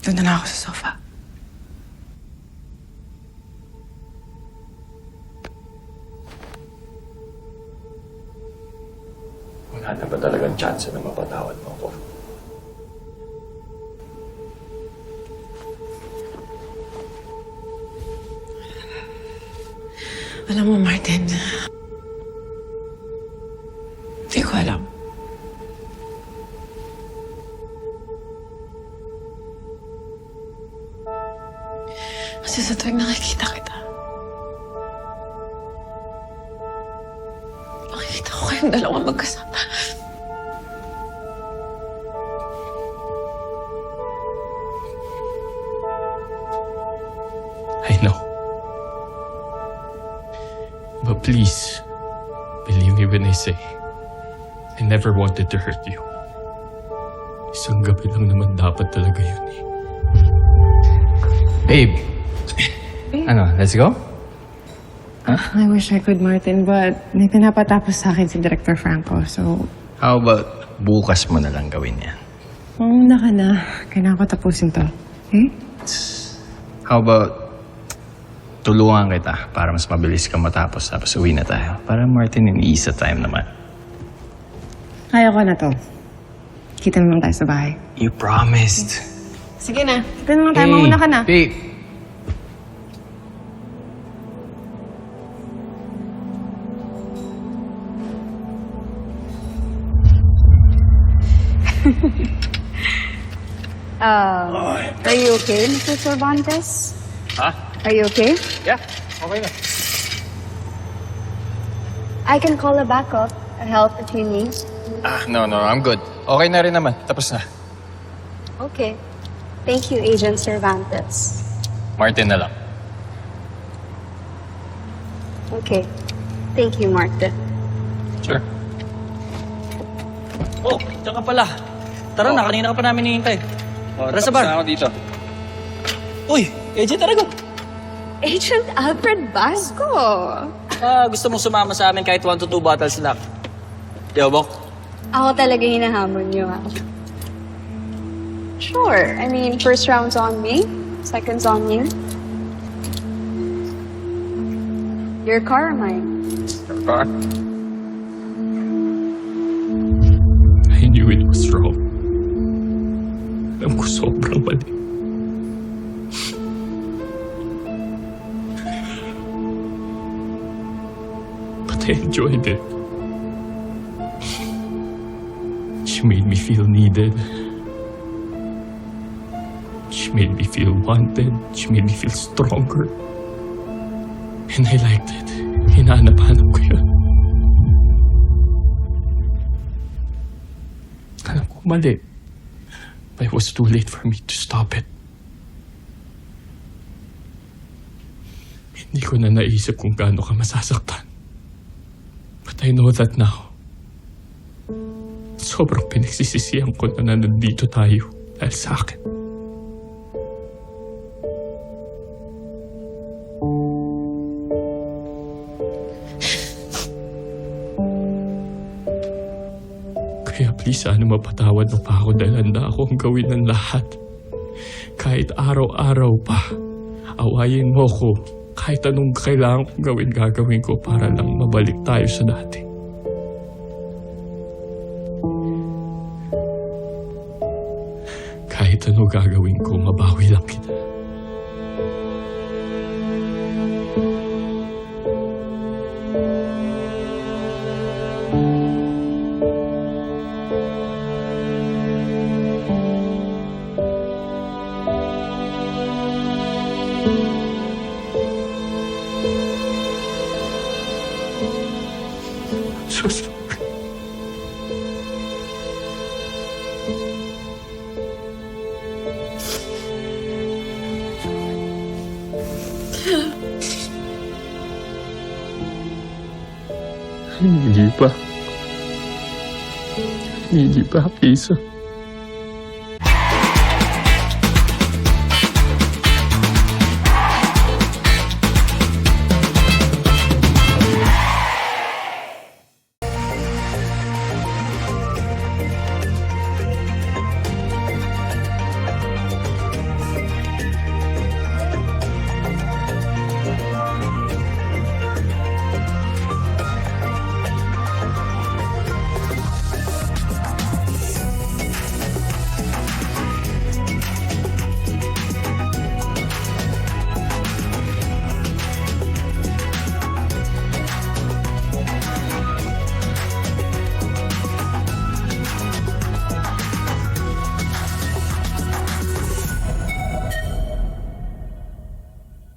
Doon na lang ako sa sofa. Wala na ba talagang chance na mapatawad mo ako? Alam mo, Martin, hindi ko alam. Kasi sa tuwing nakikita kita, makikita ko kayong dalawa magkasama. I know. But please, believe me when I say, I never wanted to hurt you. Isang gabi lang naman dapat talaga yun eh. Babe! Ano, let's go? I wish I could, Martin, but may pinapatapos sa akin si Director Franco, so... How about bukas mo na lang gawin yan? Mamuna ka na. Kailangan ko tapusin to. Okay? How about tulungan kita para mas mabilis ka matapos tapos uwi na tayo? Para Martin and Isa time naman. Kaya ko na to. Kita naman tayo sa bahay. You promised. Sige na. Kita naman tayo. Mamuna ka na. Babe. Are you okay, Mr. Cervantes? Huh? Are you okay? Yeah, okay na. I can call a backup, help if you need. No, I'm good. Okay na rin naman. Tapos na. Okay. Thank you, Agent Cervantes. Martin na lang. Okay. Thank you, Martin. Sure. Oh, diyan ka pala. Tara na, kanina ka pa namin hinihintay. Tara sa bar. Ako dito. Uy, Agent Aragon. Agent Alfred Basco. Gusto mong sumama sa amin kahit 1 to 2 bottles lang. Di ba, Bok? Ako talaga hinahamon niyo, ha? Sure. I mean, first round's on me, second's on you. Your car or mine? Car? I knew it was wrong. Alam ko sobrang mali. But I enjoyed it. She made me feel needed. She made me feel wanted. She made me feel stronger. And I liked it. Hinahanap-hanap ko yun. Alam ko mali. But it was too late for me to stop it. Hindi ko na naisip kung gaano ka masasaktan. But I know that now. Sobrang pinagsisisihan ko na nandito tayo dahil sa akin. Kaya please, sana mapatawad mo pa ako dahil handa akong gawin ng lahat. Kahit araw-araw pa, awayin mo ko. Kahit anong kailangan kong gawin, gagawin ko para lang mabalik tayo sa dati. Kahit ano gagawin ko, mabawi lang kita. So sorry. Hindi pa. Hindi pa, Pisa.